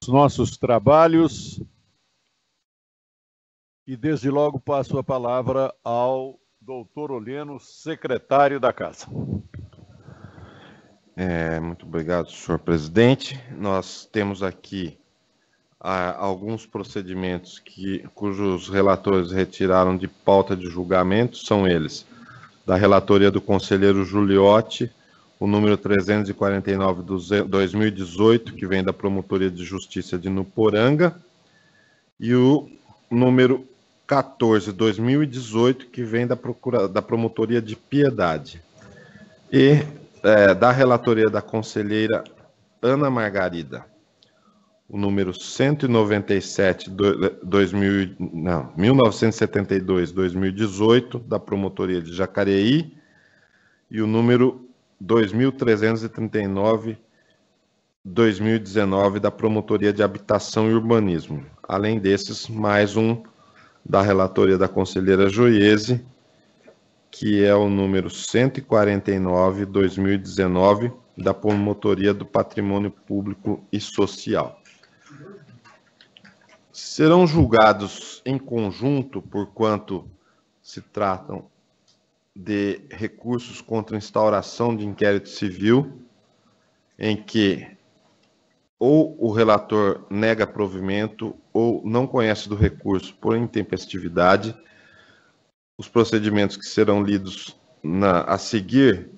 nossos trabalhos e desde logo passo a palavra ao doutor Oleno, secretário da Casa. Muito obrigado, senhor presidente. Nós temos aqui alguns procedimentos cujos relatores retiraram de pauta de julgamento, são eles: da relatoria do conselheiro Giuliotti, o número 349 de 2018, que vem da Promotoria de Justiça de Nuporanga, e o número 14, 2018, que vem da Promotoria de Piedade. E da relatoria da conselheira Ana Margarida, o número 197, 1972, 2018, da Promotoria de Jacareí, e o número 2339, 2019, da Promotoria de Habitação e Urbanismo. Além desses, mais um da relatoria da conselheira Joiese, que é o número 149, 2019, da Promotoria do Patrimônio Público e Social. Serão julgados em conjunto, porquanto se tratam de recursos contra instauração de inquérito civil, em que ou o relator nega provimento ou não conhece do recurso por intempestividade. Os procedimentos que serão lidos a seguir,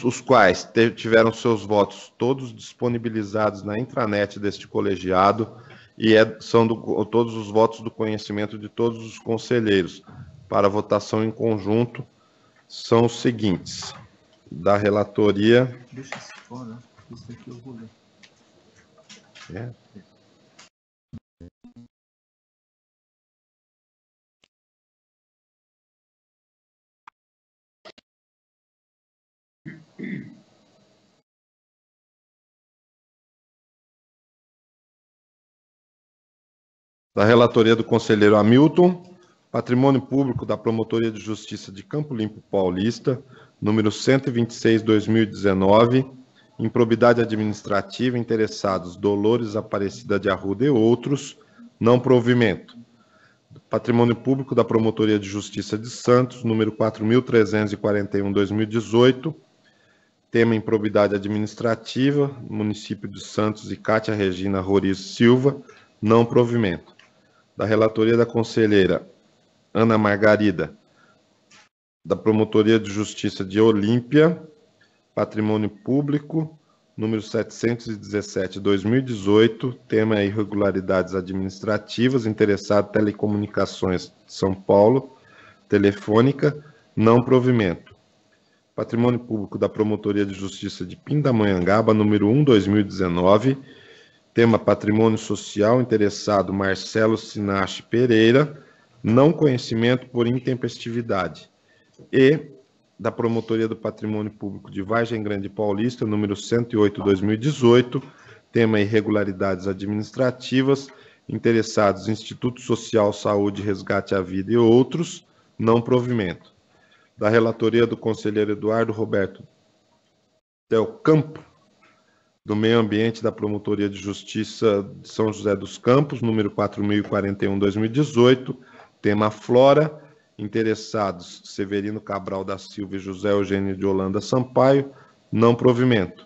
os quais tiveram seus votos todos disponibilizados na intranet deste colegiado e são todos os votos do conhecimento de todos os conselheiros. Para votação em conjunto, são os seguintes: da relatoria... Deixa isso fora, isso aqui eu vou ler. Da relatoria do conselheiro Hamilton, Patrimônio Público da Promotoria de Justiça de Campo Limpo Paulista, número 126, 2019, improbidade administrativa, interessados Dolores Aparecida de Arruda e outros, não provimento. Patrimônio Público da Promotoria de Justiça de Santos, número 4.341, 2018, tema improbidade administrativa, município de Santos e Cátia Regina Roriz Silva, não provimento. Da relatoria da conselheira Ana Margarida, da Promotoria de Justiça de Olímpia, Patrimônio Público, número 717, 2018, tema irregularidades administrativas, interessado Telecomunicações de São Paulo, Telefônica, não provimento. Patrimônio Público da Promotoria de Justiça de Pindamonhangaba, número 1, 2019, tema Patrimônio Social, interessado Marcelo Sinache Pereira, não conhecimento por intempestividade. E da Promotoria do Patrimônio Público de Vargem Grande Paulista, número 108, 2018, tema irregularidades administrativas, interessados Instituto Social, Saúde, Resgate à Vida e outros, não provimento. Da relatoria do conselheiro Eduardo Roberto Del Campo, do Meio Ambiente da Promotoria de Justiça de São José dos Campos, número 4.041, 2018, tema Flora, interessados Severino Cabral da Silva e José Eugênio de Holanda Sampaio, não provimento.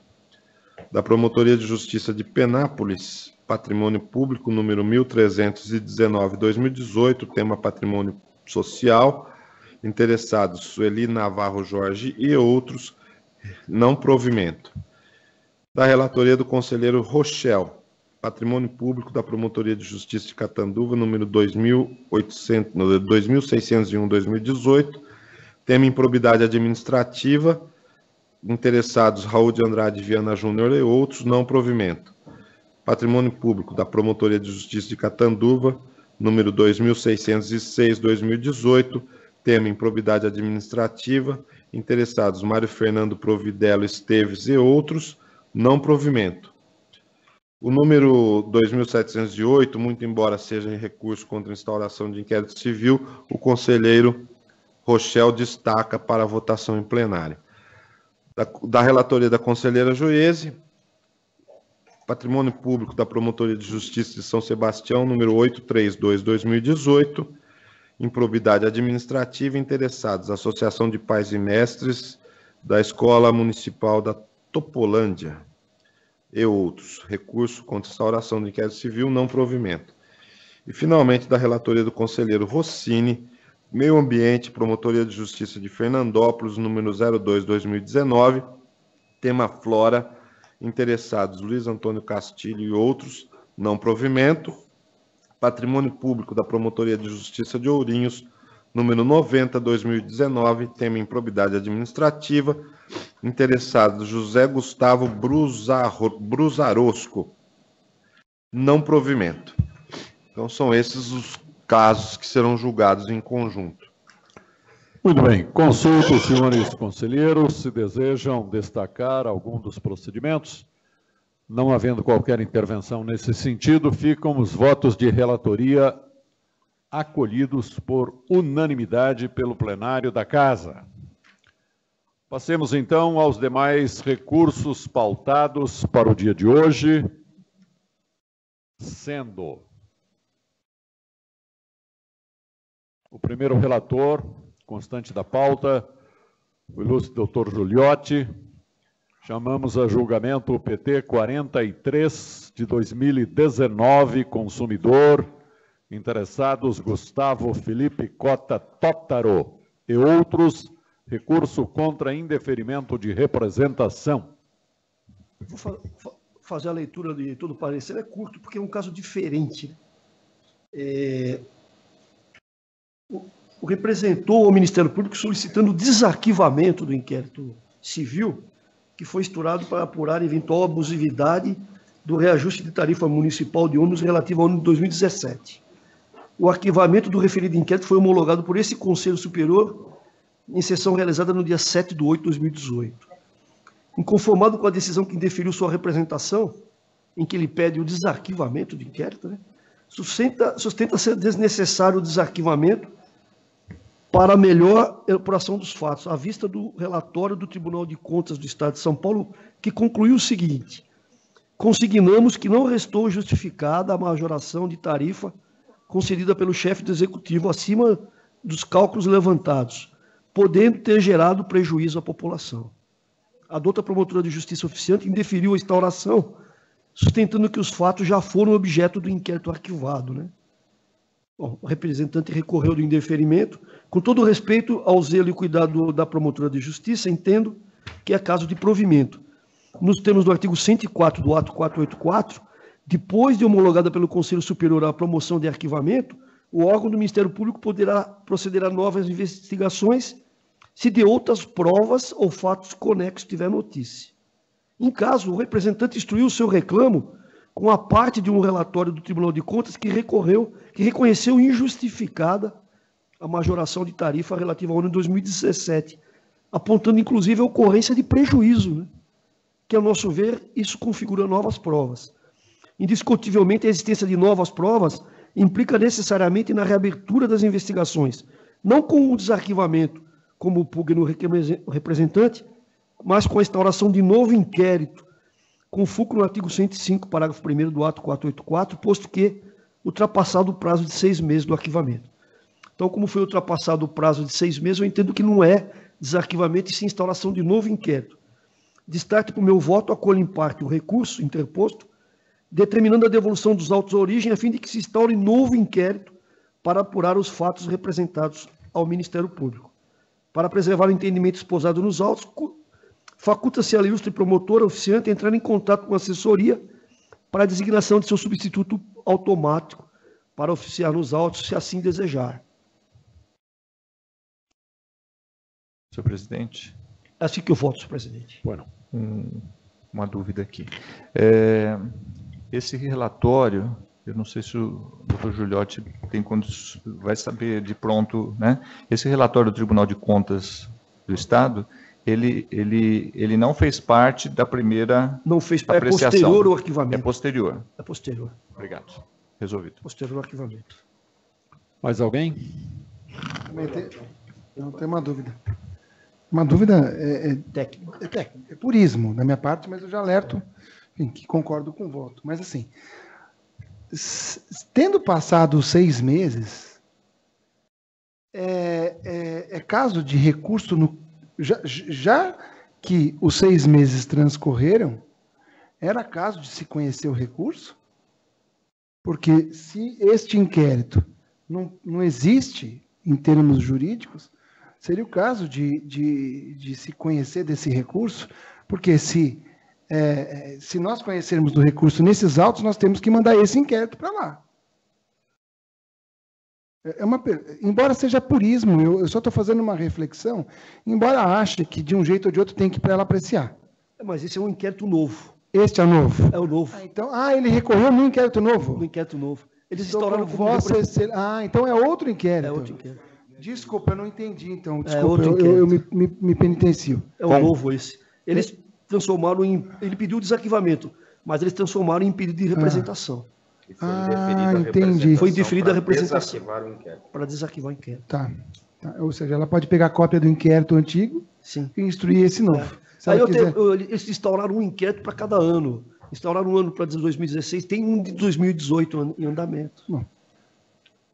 Da Promotoria de Justiça de Penápolis, Patrimônio Público, número 1.319, 2018, tema Patrimônio Social, interessados Sueli Navarro Jorge e outros, não provimento. Da relatoria do conselheiro Rochel, Patrimônio Público da Promotoria de Justiça de Catanduva, número 2601, 2018, tema improbidade administrativa, interessados Raul de Andrade Viana Júnior e outros, não provimento. Patrimônio Público da Promotoria de Justiça de Catanduva, número 2606, 2018, tema improbidade administrativa, interessados Mário Fernando Providelo Esteves e outros, não provimento. O número 2708, muito embora seja em recurso contra a instauração de inquérito civil, o conselheiro Rochel destaca para a votação em plenário. Da relatoria da conselheira Joiese, Patrimônio Público da Promotoria de Justiça de São Sebastião, número 832/2018, improbidade administrativa, interessados, Associação de Pais e Mestres da Escola Municipal da Topolândia e outros. Recurso contra instauração do inquérito civil, não provimento. E, finalmente, da relatoria do conselheiro Rossini, Meio Ambiente, Promotoria de Justiça de Fernandópolis, número 02/2019, tema Flora, interessados Luiz Antônio Castilho e outros, não provimento. Patrimônio Público da Promotoria de Justiça de Ourinhos, número 90/2019, tema improbidade administrativa, interessados José Gustavo Brusarosco, não provimento. Então, são esses os casos que serão julgados em conjunto. Muito bem. Consulto os senhores conselheiros se desejam destacar algum dos procedimentos. Não havendo qualquer intervenção nesse sentido, ficam os votos de relatoria acolhidos por unanimidade pelo plenário da Casa. Passemos, então, aos demais recursos pautados para o dia de hoje, sendo o primeiro relator, constante da pauta, o ilustre doutor Giuliotti. Chamamos a julgamento o PT 43 de 2019, consumidor, interessados Gustavo Felipe Cota Tótaro e outros, recurso contra indeferimento de representação. Vou fazer a leitura de todo o parecer, é curto, porque é um caso diferente. O representou ao Ministério Público solicitando o desarquivamento do inquérito civil que foi instaurado para apurar eventual abusividade do reajuste de tarifa municipal de ônibus relativo ao ano de 2017. O arquivamento do referido inquérito foi homologado por esse Conselho Superior em sessão realizada no dia 7/8/2018. Inconformado com a decisão que indeferiu sua representação, em que ele pede o desarquivamento do inquérito, sustenta ser desnecessário o desarquivamento para a melhor apuração dos fatos, à vista do relatório do Tribunal de Contas do Estado de São Paulo, que concluiu o seguinte: consignamos que não restou justificada a majoração de tarifa concedida pelo chefe do Executivo acima dos cálculos levantados, podendo ter gerado prejuízo à população. A douta promotora de justiça oficiante indeferiu a instauração, sustentando que os fatos já foram objeto do inquérito arquivado, Bom, o representante recorreu do indeferimento. Com todo respeito ao zelo e cuidado da promotora de justiça, entendo que é caso de provimento. Nos termos do artigo 104 do ato 484, depois de homologada pelo Conselho Superior a promoção de arquivamento, o órgão do Ministério Público poderá proceder a novas investigações se de outras provas ou fatos conexos tiver notícia. Em caso, o representante instruiu o seu reclamo com a parte de um relatório do Tribunal de Contas que reconheceu injustificada a majoração de tarifa relativa ao ano de 2017, apontando, inclusive, a ocorrência de prejuízo, que, ao nosso ver, isso configura novas provas. Indiscutivelmente, a existência de novas provas implica necessariamente na reabertura das investigações, não com o desarquivamento, como o pugna no representante, mas com a instauração de novo inquérito, com fulcro no artigo 105, parágrafo 1º do ato 484, posto que ultrapassado o prazo de 6 meses do arquivamento. Então, como foi ultrapassado o prazo de 6 meses, eu entendo que não é desarquivamento e sim instauração de novo inquérito. Destaque para o meu voto, acolho em parte o recurso interposto, determinando a devolução dos autos à origem, a fim de que se instaure novo inquérito para apurar os fatos representados ao Ministério Público. Para preservar o entendimento esposado nos autos, faculta-se à ilustre promotora oficiante entrar em contato com a assessoria para a designação de seu substituto automático para oficiar nos autos, se assim desejar. Senhor presidente. É assim que eu voto, senhor presidente. Bueno. Uma dúvida aqui. Esse relatório, eu não sei se o doutor Giuliotti vai saber de pronto, Esse relatório do Tribunal de Contas do Estado, ele não fez parte da primeira Não fez parte, é posterior ao arquivamento. É posterior. É posterior. Obrigado. Resolvido. Posterior ao arquivamento. Mais alguém? Eu tenho uma dúvida. Uma dúvida técnica. É purismo da minha parte, mas eu já alerto enfim, que concordo com o voto. Mas, assim, tendo passado os 6 meses, é caso de recurso, já que os 6 meses transcorreram, era caso de se conhecer o recurso? Porque se este inquérito não existe em termos jurídicos, seria o caso de se conhecer desse recurso, porque se nós conhecermos do recurso nesses autos, nós temos que mandar esse inquérito para lá. Embora seja purismo, eu só estou fazendo uma reflexão, embora ache que de um jeito ou de outro tem que ir para ela apreciar. Mas esse é um inquérito novo. Este é o novo? É o novo. Ele recorreu no inquérito novo? No inquérito novo. Eles instauraram como então é outro inquérito. É outro inquérito. Desculpa, eu não entendi, então. Desculpa, eu me penitencio. É o novo esse. Eles transformaram ele pediu desarquivamento, mas eles transformaram em pedido de representação. Entendi. Foi indeferida a representação. Para desarquivar o inquérito. Tá. Ou seja, ela pode pegar a cópia do inquérito antigo e instruir esse novo. Aí eles instauraram um inquérito para cada ano. Instauraram um ano para 2016, tem um de 2018 em andamento. Bom,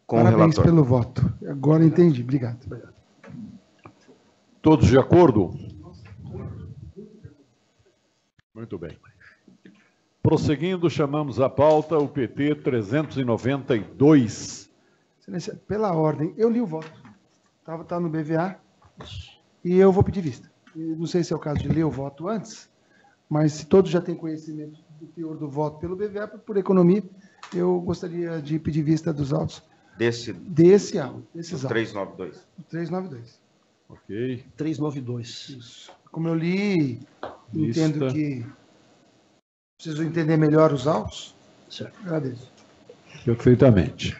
parabéns pelo voto. Agora entendi. Obrigado. Todos de acordo? Muito bem. Prosseguindo, chamamos à pauta o PT 392. Excelência, pela ordem, eu li o voto. Estava no BVA e eu vou pedir vista. Não sei se é o caso de ler o voto antes, mas se todos já têm conhecimento do teor do voto pelo BVA, por economia, eu gostaria de pedir vista dos autos. Desses autos. 392. 392. Ok. 392. Isso. Como eu li, entendo que preciso entender melhor os autos. Certo. Agradeço. Perfeitamente.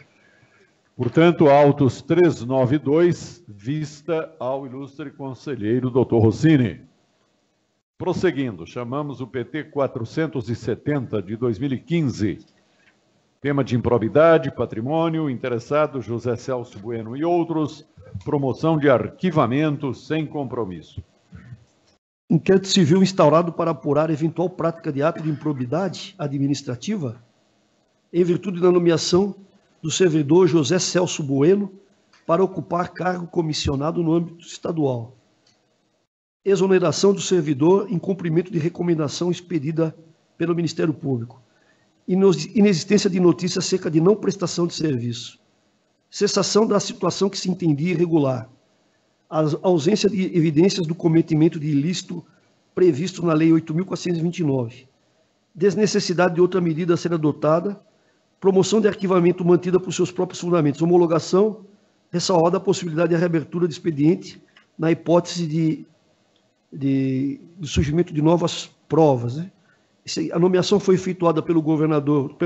Portanto, autos 392, vista ao ilustre conselheiro Dr. Rossini. Prosseguindo, chamamos o PT 470 de 2015. Tema de improbidade, patrimônio, interessado José Celso Bueno e outros, promoção de arquivamento sem compromisso. Inquérito civil instaurado para apurar eventual prática de ato de improbidade administrativa em virtude da nomeação do servidor José Celso Bueno para ocupar cargo comissionado no âmbito estadual. Exoneração do servidor em cumprimento de recomendação expedida pelo Ministério Público. Inexistência de notícia acerca de não prestação de serviço. Cessação da situação que se entendia irregular. A ausência de evidências do cometimento de ilícito previsto na Lei 8.429. Desnecessidade de outra medida a ser adotada. Promoção de arquivamento mantida por seus próprios fundamentos. Homologação, ressalvada a possibilidade de reabertura de expediente na hipótese de surgimento de novas provas. Né? A nomeação foi efetuada pelo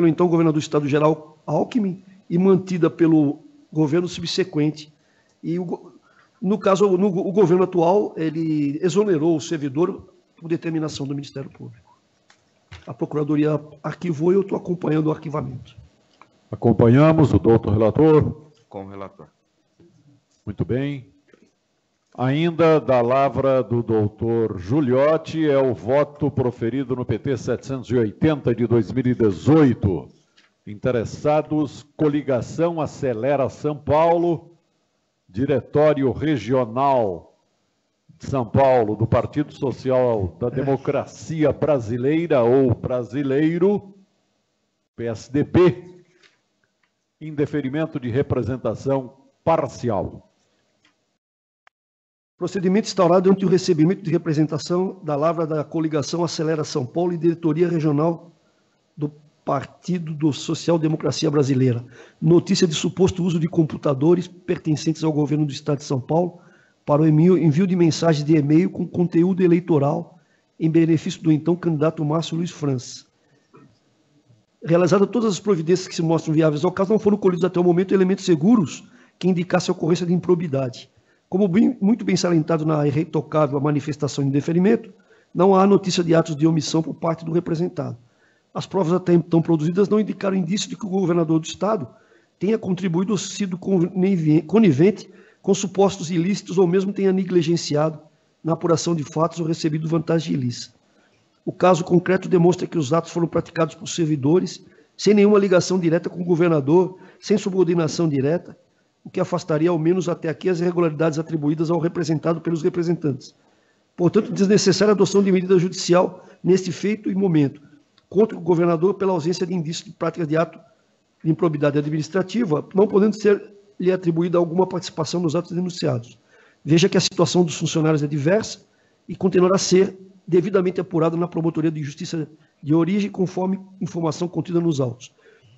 então governador do Estado, Geraldo Alckmin, e mantida pelo governo subsequente. E, no caso, o governo atual, ele exonerou o servidor por determinação do Ministério Público. A Procuradoria arquivou e eu estou acompanhando o arquivamento. Acompanhamos o doutor relator. Com o relator. Muito bem. Ainda da lavra do doutor Giuliotti é o voto proferido no PT 780 de 2018. Interessados, coligação Acelera São Paulo, Diretório Regional de São Paulo do Partido Social da Democracia Brasileira ou Brasileiro, PSDB, indeferimento de representação parcial. Procedimento instaurado ante o recebimento de representação da lavra da coligação Acelera São Paulo e Diretoria Regional do Partido do Social Democracia Brasileira. Notícia de suposto uso de computadores pertencentes ao governo do Estado de São Paulo para o envio de mensagens de e-mail com conteúdo eleitoral em benefício do então candidato Márcio Luiz França. Realizadas todas as providências que se mostram viáveis ao caso, não foram colhidos até o momento elementos seguros que indicassem a ocorrência de improbidade. Como muito bem salientado na irretocável manifestação de indeferimento, não há notícia de atos de omissão por parte do representado. As provas até então produzidas não indicaram indício de que o governador do Estado tenha contribuído ou sido conivente com supostos ilícitos ou mesmo tenha negligenciado na apuração de fatos ou recebido vantagem ilícita. O caso concreto demonstra que os atos foram praticados por servidores, sem nenhuma ligação direta com o governador, sem subordinação direta, o que afastaria, ao menos até aqui, as irregularidades atribuídas ao representado pelos representantes. Portanto, desnecessária a adoção de medida judicial neste feito e momento, contra o governador pela ausência de indícios de práticas de ato de improbidade administrativa, não podendo ser-lhe atribuída alguma participação nos atos denunciados. Veja que a situação dos funcionários é diversa e continuará a ser devidamente apurada na Promotoria de Justiça de origem, conforme informação contida nos autos.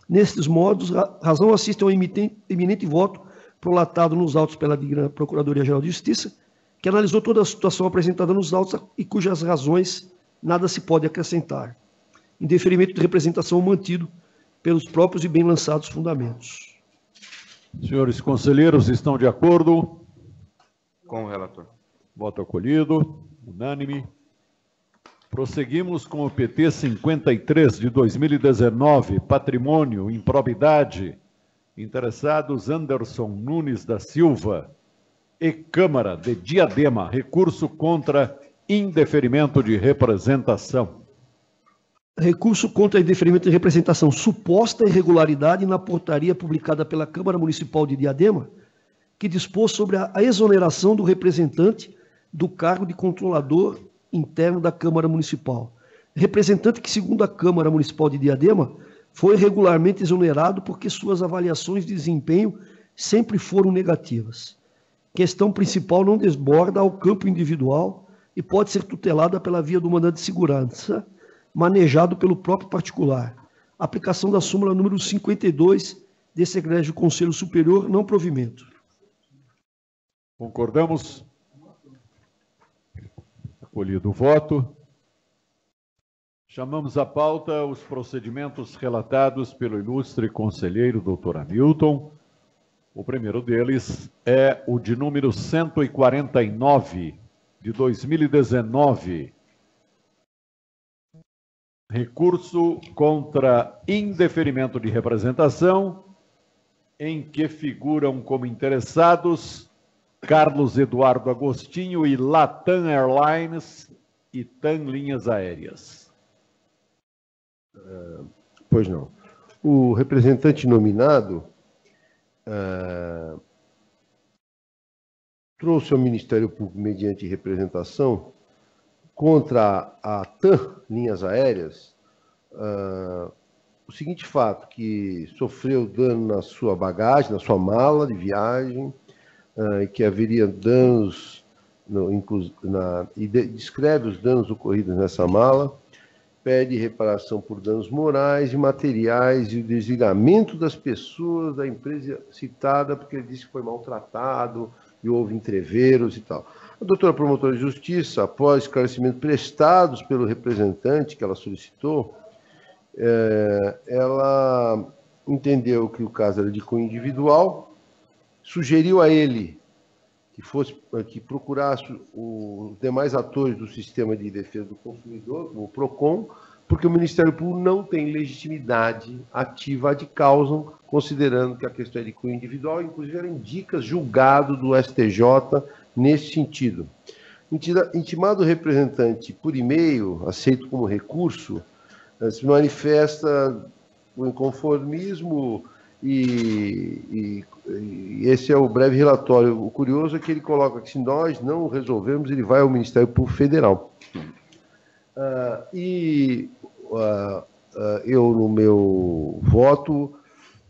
Nestes modos, razão assiste ao eminente voto prolatado nos autos pela digna Procuradoria-Geral de Justiça, que analisou toda a situação apresentada nos autos e cujas razões nada se pode acrescentar, em deferimento de representação mantido pelos próprios e bem lançados fundamentos. Senhores conselheiros, estão de acordo? Com o relator. Voto acolhido, unânime. Prosseguimos com o PT 53 de 2019, Patrimônio, Improbidade. Interessados Anderson Nunes da Silva e Câmara de Diadema. Recurso contra indeferimento de representação. Recurso contra indeferimento de representação. Suposta irregularidade na portaria publicada pela Câmara Municipal de Diadema, que dispôs sobre a exoneração do representante do cargo de controlador interno da Câmara Municipal. Representante que, segundo a Câmara Municipal de Diadema, foi regularmente exonerado porque suas avaliações de desempenho sempre foram negativas. Questão principal não desborda ao campo individual e pode ser tutelada pela via do mandado de segurança, manejado pelo próprio particular. Aplicação da súmula número 52 desse egrégio Conselho Superior, não provimento. Concordamos? Acolhido o voto. Chamamos à pauta os procedimentos relatados pelo ilustre conselheiro doutor Hamilton. O primeiro deles é o de número 149, de 2019. Recurso contra indeferimento de representação, em que figuram como interessados Carlos Eduardo Agostinho e Latam Airlines e TAM Linhas Aéreas. Pois não. O representante nominado trouxe ao Ministério Público, mediante representação, contra a TAM Linhas Aéreas, o seguinte fato, que sofreu dano na sua bagagem, na sua mala de viagem, e que haveria danos, e descreve os danos ocorridos nessa mala, pede reparação por danos morais e materiais e o desligamento das pessoas da empresa citada, porque ele disse que foi maltratado e houve entreveros e tal. A doutora promotora de justiça, após esclarecimentos prestados pelo representante que ela solicitou, ela entendeu que o caso era de cunho individual, sugeriu a ele que procurasse os demais atores do sistema de defesa do consumidor, como o PROCON, porque o Ministério Público não tem legitimidade ativa de causa, considerando que a questão é de cunho individual, inclusive ela indica julgado do STJ nesse sentido. Intimado o representante por e-mail, aceito como recurso, se manifesta o inconformismo e esse é o breve relatório. O curioso é que ele coloca que se nós não resolvermos, ele vai ao Ministério Público Federal. Eu, no meu voto,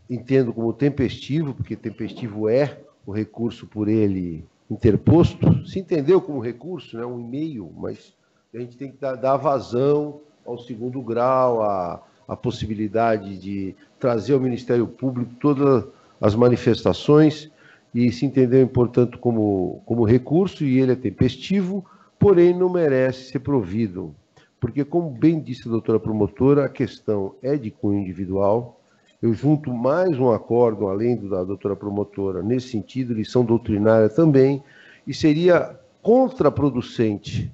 entendo como tempestivo, porque tempestivo é o recurso por ele interposto. Se entendeu como recurso, né, um e-mail, mas a gente tem que dar vazão ao segundo grau, a possibilidade de trazer ao Ministério Público todas as manifestações, e se entendeu, portanto, como recurso, e ele é tempestivo, porém não merece ser provido, porque, como bem disse a doutora promotora, a questão é de cunho individual. Eu junto mais um acórdão, além da doutora promotora, nesse sentido, lição doutrinária também, e seria contraproducente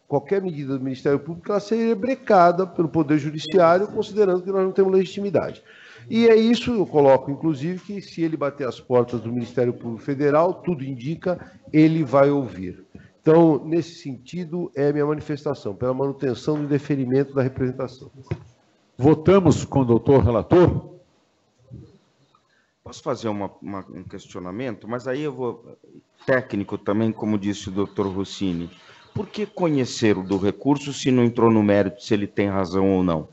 qualquer medida do Ministério Público, ela seria brecada pelo Poder Judiciário, considerando que nós não temos legitimidade. E é isso, eu coloco, inclusive, que se ele bater as portas do Ministério Público Federal, tudo indica, ele vai ouvir. Então, nesse sentido, é a minha manifestação, pela manutenção do indeferimento da representação. Votamos com o doutor relator? Posso fazer um questionamento? Mas aí eu vou... Técnico também, como disse o doutor Rossini. Por que conhecer o do recurso se não entrou no mérito se ele tem razão ou não?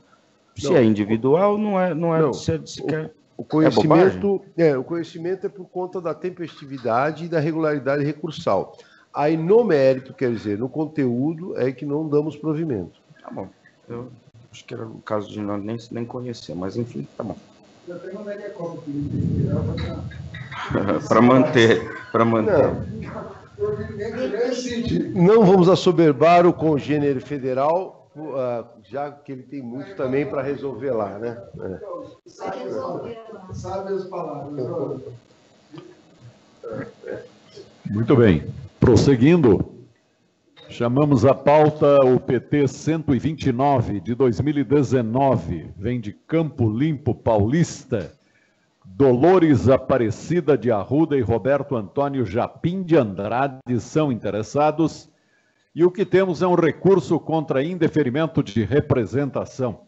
Se é individual, não é sequer... O conhecimento é por conta da tempestividade e da regularidade recursal. Aí, no mérito, quer dizer, no conteúdo, é que não damos provimento. Tá bom. Eu acho que era o caso de nós nem conhecer, mas enfim, tá bom. Eu perguntaria como que para manter. Não vamos assoberbar o congênero federal, já que ele tem muito também para resolver lá, né? Sabe as palavras. Muito bem. Prosseguindo, chamamos a pauta o PT 129 de 2019, vem de Campo Limpo Paulista, Dolores Aparecida de Arruda e Roberto Antônio Japim de Andrade são interessados, e o que temos é um recurso contra indeferimento de representação.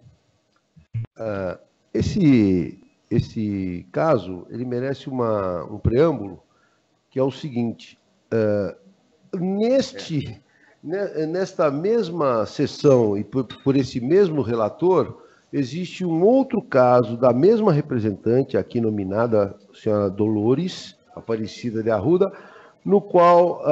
Esse caso, ele merece um preâmbulo, que é o seguinte: nesta mesma sessão e por esse mesmo relator, existe um outro caso da mesma representante, aqui nominada, a senhora Dolores Aparecida de Arruda, no qual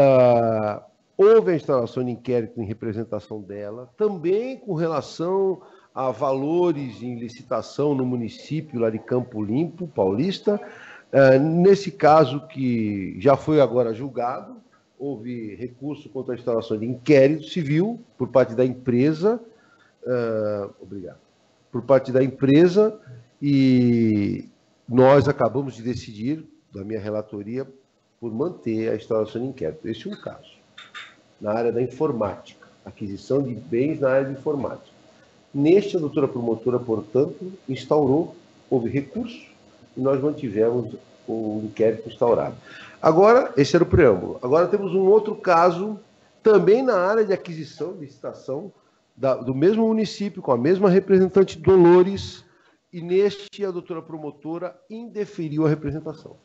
houve a instalação de inquérito em representação dela, também com relação a valores em licitação no município lá de Campo Limpo, Paulista. Nesse caso, que já foi agora julgado, houve recurso contra a instalação de inquérito civil por parte da empresa, por parte da empresa, e nós acabamos de decidir, da minha relatoria, por manter a instalação de inquérito. Esse é um caso, na área da informática, aquisição de bens na área de informática. Neste, a doutora promotora, portanto, instaurou, houve recurso, e nós mantivemos o inquérito instaurado. Agora, esse era o preâmbulo. Agora temos um outro caso, também na área de aquisição, licitação, do mesmo município, com a mesma representante Dolores, e neste a doutora promotora indeferiu a representação.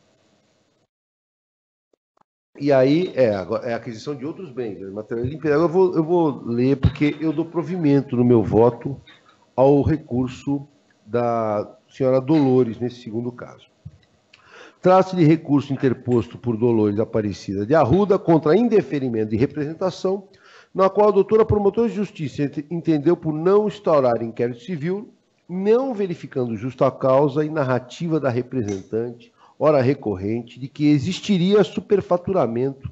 E aí é a aquisição de outros bens, material de limpeza. Agora eu vou ler, porque eu dou provimento no meu voto ao recurso da senhora Dolores, nesse segundo caso. Trata-se de recurso interposto por Dolores Aparecida de Arruda contra indeferimento de representação, na qual a doutora promotora de justiça entendeu por não instaurar inquérito civil, não verificando justa causa e narrativa da representante, ora recorrente, de que existiria superfaturamento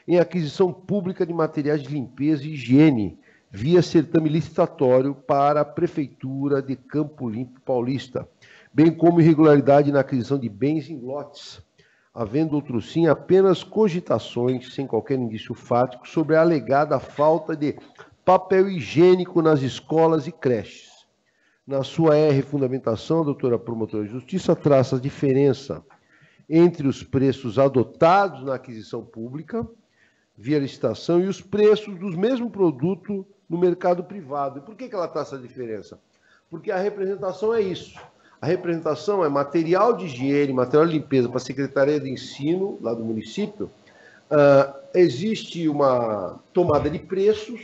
em aquisição pública de materiais de limpeza e higiene, via certame licitatório para a Prefeitura de Campo Limpo Paulista, bem como irregularidade na aquisição de bens em lotes, havendo outrossim apenas cogitações, sem qualquer indício fático, sobre a alegada falta de papel higiênico nas escolas e creches. Na sua fundamentação, a doutora promotora de justiça traça a diferença entre os preços adotados na aquisição pública, via licitação, e os preços dos mesmos produtos no mercado privado. E por que ela traça a diferença? Porque a representação é isso. A representação é material de higiene, material de limpeza para a Secretaria de Ensino, lá do município. Existe uma tomada de preços,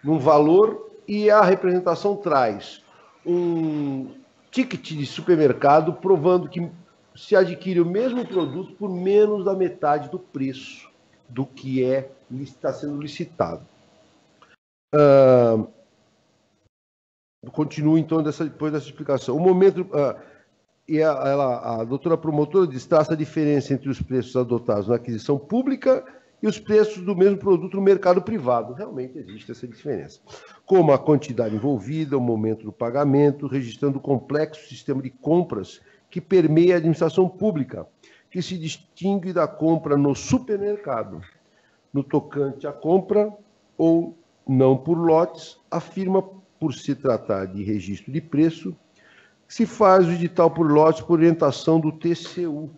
num valor, e a representação traz um ticket de supermercado provando que se adquire o mesmo produto por menos da metade do preço do que está sendo licitado. Continuo, então, depois dessa explicação. O momento, a doutora promotora destaca a diferença entre os preços adotados na aquisição pública e os preços do mesmo produto no mercado privado. Realmente existe essa diferença. Como a quantidade envolvida, o momento do pagamento, registrando o complexo sistema de compras que permeia a administração pública, que se distingue da compra no supermercado. No tocante à compra ou não por lotes, afirma, por se tratar de registro de preço, se faz o edital por lotes por orientação do TCU,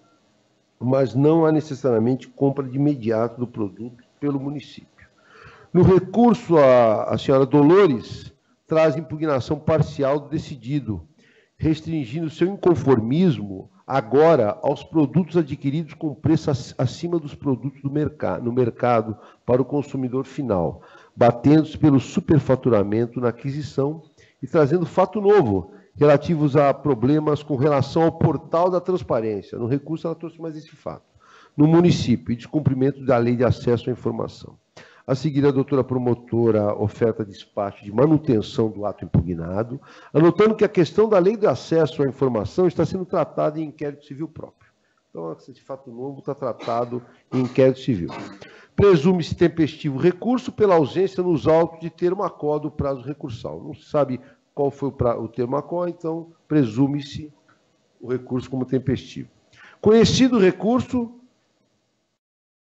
mas não há necessariamente compra de imediato do produto pelo município. No recurso, a senhora Dolores traz impugnação parcial do decidido, restringindo seu inconformismo agora aos produtos adquiridos com preço acima dos produtos no mercado para o consumidor final, batendo-se pelo superfaturamento na aquisição e trazendo fato novo, relativos a problemas com relação ao portal da transparência. No recurso, ela trouxe mais esse fato. No município, e descumprimento da lei de acesso à informação. A seguir, a doutora promotora oferta despacho de manutenção do ato impugnado, anotando que a questão da lei de acesso à informação está sendo tratada em inquérito civil próprio. Então, esse fato novo está tratado em inquérito civil. Presume-se tempestivo recurso pela ausência nos autos de termo quo do prazo recursal. Não se sabe qual foi o termo quo, então presume-se o recurso como tempestivo. Conhecido o recurso,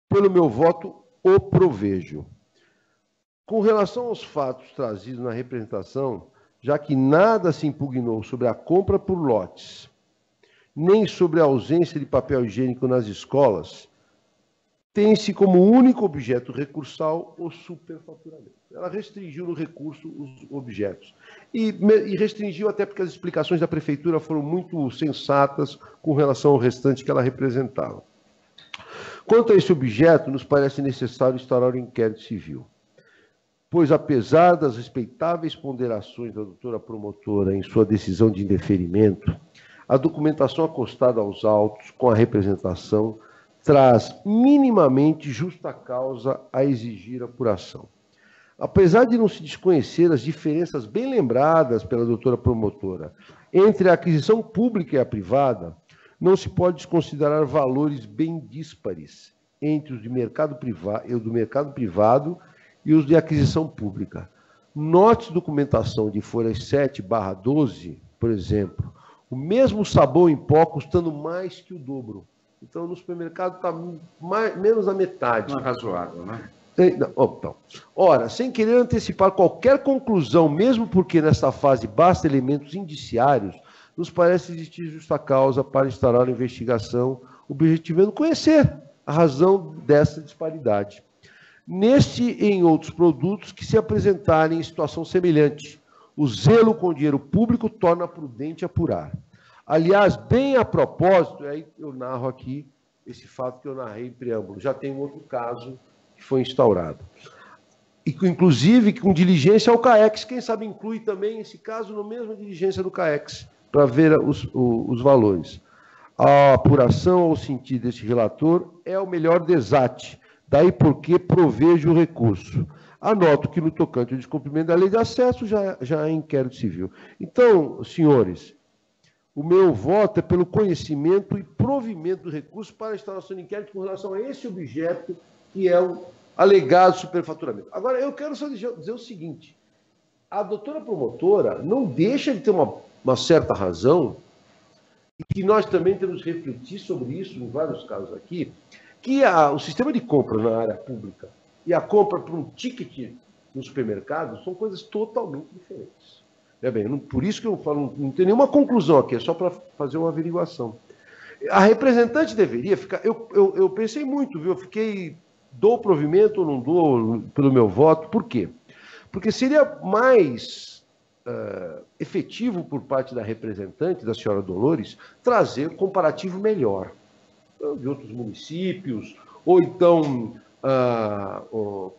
pelo meu voto, o provejo. Com relação aos fatos trazidos na representação, já que nada se impugnou sobre a compra por lotes, nem sobre a ausência de papel higiênico nas escolas, tem-se como único objeto recursal o superfaturamento. Ela restringiu no recurso os objetos. E restringiu até porque as explicações da prefeitura foram muito sensatas com relação ao restante que ela representava. Quanto a esse objeto, nos parece necessário instaurar um inquérito civil, pois, apesar das respeitáveis ponderações da doutora promotora em sua decisão de indeferimento, a documentação acostada aos autos com a representação traz minimamente justa causa a exigir apuração. Apesar de não se desconhecer as diferenças bem lembradas pela doutora promotora entre a aquisição pública e a privada, não se pode desconsiderar valores bem díspares entre os do mercado privado e os de aquisição pública. Note documentação de folhas 7/12, por exemplo, o mesmo sabão em pó custando mais que o dobro. Então, no supermercado está menos da metade. Não é razoável, né? Então, ora, sem querer antecipar qualquer conclusão, mesmo porque nesta fase basta elementos indiciários, nos parece existir justa causa para instaurar a investigação, objetivando conhecer a razão dessa disparidade. Neste e em outros produtos que se apresentarem em situação semelhante, o zelo com o dinheiro público torna prudente apurar. Aliás, bem a propósito, aí eu narro aqui esse fato que eu narrei em preâmbulo. Já tem um outro caso que foi instaurado. E, inclusive, com diligência ao CAEX. Quem sabe inclui também esse caso no mesmo diligência do CAEX, para ver os valores. A apuração ao sentido deste relator é o melhor desate, daí porque provejo o recurso. Anoto que no tocante ao descumprimento da lei de acesso já é inquérito civil. Então, senhores, o meu voto é pelo conhecimento e provimento do recurso para a instalação de inquérito com relação a esse objeto que é o alegado superfaturamento. Agora, eu quero só dizer o seguinte, a doutora promotora não deixa de ter uma certa razão, e que nós também temos que refletir sobre isso em vários casos aqui, que o sistema de compra na área pública e a compra por um ticket no supermercado são coisas totalmente diferentes. É bem, por isso que eu falo, não tem nenhuma conclusão aqui, é só para fazer uma averiguação. A representante deveria ficar... Eu pensei muito, viu? Eu fiquei... Dou provimento ou não dou pelo meu voto? Por quê? Porque seria mais efetivo por parte da representante, da senhora Dolores, trazer um comparativo melhor de outros municípios, ou então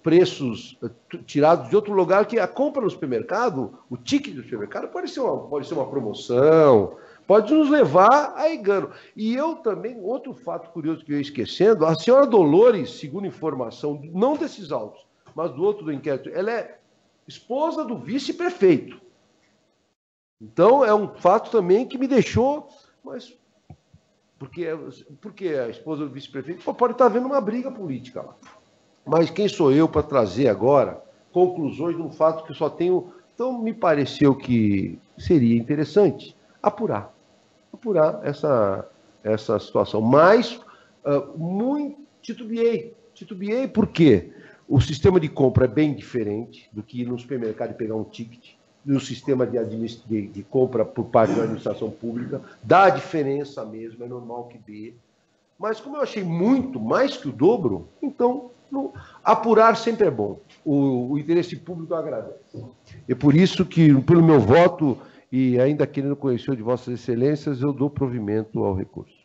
preços tirados de outro lugar, que a compra no supermercado, o ticket do supermercado pode ser uma promoção, pode nos levar a engano. E eu também, outro fato curioso que eu ia esquecendo, a senhora Dolores, segundo informação, não desses autos, mas do outro do inquérito, ela é esposa do vice-prefeito. Então, é um fato também que me deixou... Mas porque a esposa do vice-prefeito pode estar havendo uma briga política lá. Mas quem sou eu para trazer agora conclusões de um fato que eu só tenho... Então, me pareceu que seria interessante apurar essa situação. Mas, muito titubeei. Titubeei porque o sistema de compra é bem diferente do que ir no supermercado e pegar um ticket, no sistema de compra por parte da administração pública. Dá diferença mesmo, é normal que dê. Mas como eu achei muito, mais que o dobro, então Apurar sempre é bom. O interesse público agradece. É por isso que, pelo meu voto, e ainda querendo conhecer de Vossas Excelências, eu dou provimento ao recurso.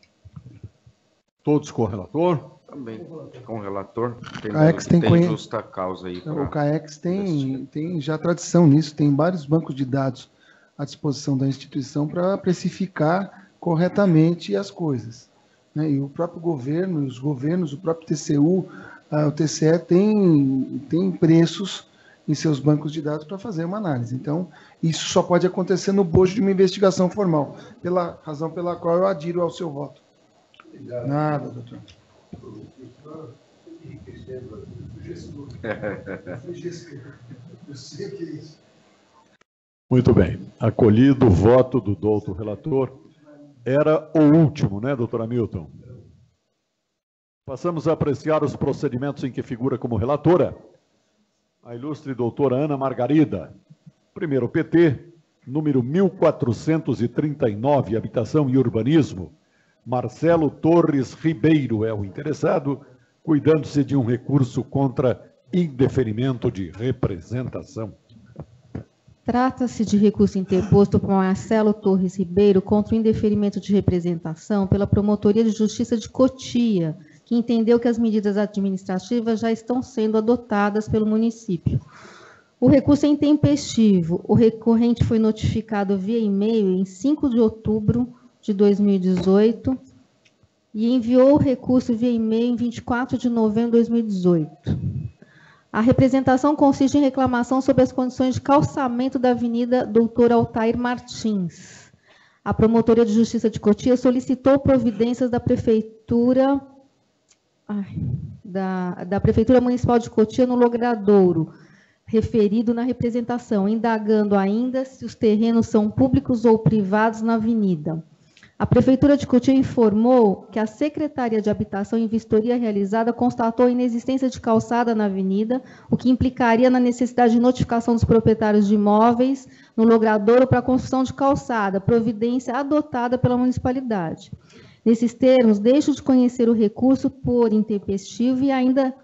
Todos com o relator? Também, com o relator. Tem justa causa aí. O CAEX tem já tradição nisso, tem vários bancos de dados à disposição da instituição para precificar corretamente as coisas, né? E o próprio governo, os governos, o próprio TCU, o TCE tem preços em seus bancos de dados para fazer uma análise. Então, isso só pode acontecer no bojo de uma investigação formal, pela razão pela qual eu adiro ao seu voto. Nada, doutor. Muito bem. Acolhido o voto do doutor relator. Era o último, né, doutor Hamilton? Passamos a apreciar os procedimentos em que figura como relatora a ilustre doutora Ana Margarida. Primeiro PT, número 1439, Habitação e Urbanismo. Marcelo Torres Ribeiro é o interessado, cuidando-se de um recurso contra indeferimento de representação. Trata-se de recurso interposto por Marcelo Torres Ribeiro contra o indeferimento de representação pela Promotoria de Justiça de Cotia, que entendeu que as medidas administrativas já estão sendo adotadas pelo município. O recurso é intempestivo. O recorrente foi notificado via e-mail em 5 de outubro de 2018 e enviou o recurso via e-mail em 24 de novembro de 2018. A representação consiste em reclamação sobre as condições de calçamento da Avenida Doutor Altair Martins. A Promotoria de Justiça de Cotia solicitou providências da Prefeitura, da Prefeitura Municipal de Cotia no logradouro, referido na representação, indagando ainda se os terrenos são públicos ou privados na avenida. A Prefeitura de Cotia informou que a Secretaria de Habitação em vistoria realizada constatou a inexistência de calçada na avenida, o que implicaria na necessidade de notificação dos proprietários de imóveis no logradouro para a construção de calçada, providência adotada pela municipalidade. Nesses termos, deixo de conhecer o recurso por intempestivo e ainda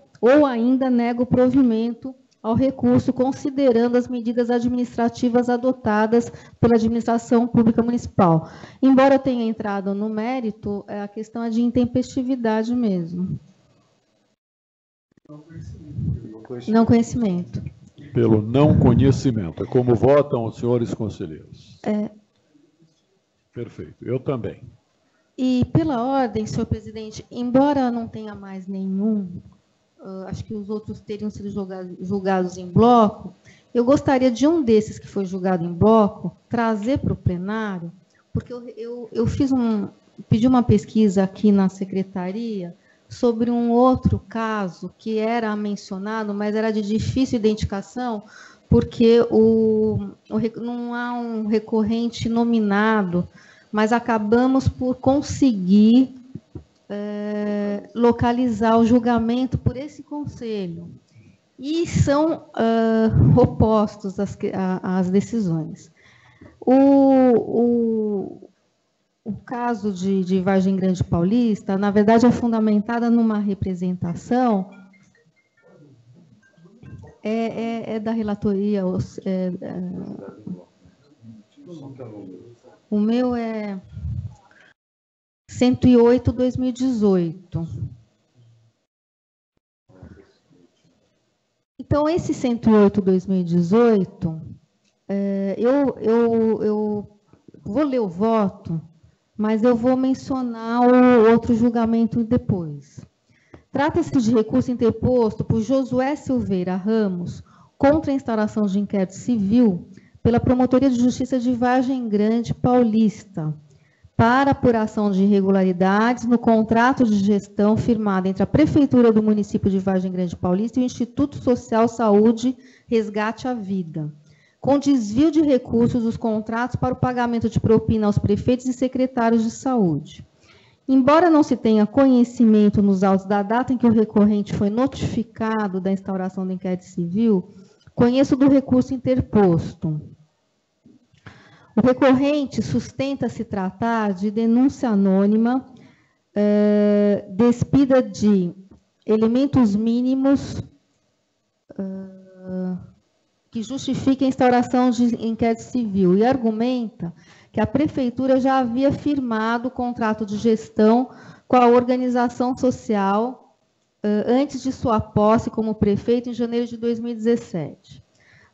nego o provimento ao recurso, considerando as medidas administrativas adotadas pela administração pública municipal. Embora tenha entrado no mérito, a questão é de intempestividade mesmo. Não conhecimento. Pelo não conhecimento. É como votam os senhores conselheiros. Perfeito. Eu também. E pela ordem, senhor presidente, embora não tenha mais nenhum, acho que os outros teriam sido julgados em bloco, eu gostaria de um desses que foi julgado em bloco, trazer para o plenário, porque eu pedi uma pesquisa aqui na secretaria sobre um outro caso que era mencionado, mas era de difícil identificação, porque não há um recorrente nominado, mas acabamos por conseguir localizar o julgamento por esse conselho. E são opostos às decisões. O caso de Vargem Grande Paulista, na verdade, é fundamentada numa representação, da relatoria, o meu é 108/2018. Então, esse 108/2018, eu vou ler o voto, mas eu vou mencionar o outro julgamento depois. Trata-se de recurso interposto por Josué Silveira Ramos contra a instauração de inquérito civil pela Promotoria de Justiça de Vargem Grande Paulista, para apuração de irregularidades no contrato de gestão firmado entre a Prefeitura do município de Vargem Grande Paulista e o Instituto Social Saúde Resgate à Vida, com desvio de recursos dos contratos para o pagamento de propina aos prefeitos e secretários de saúde. Embora não se tenha conhecimento nos autos da data em que o recorrente foi notificado da instauração do inquérito civil, conheço do recurso interposto. O recorrente sustenta-se tratar de denúncia anônima despida de elementos mínimos que justifiquem a instauração de inquérito civil e argumenta que a Prefeitura já havia firmado o contrato de gestão com a organização social antes de sua posse como prefeito em janeiro de 2017.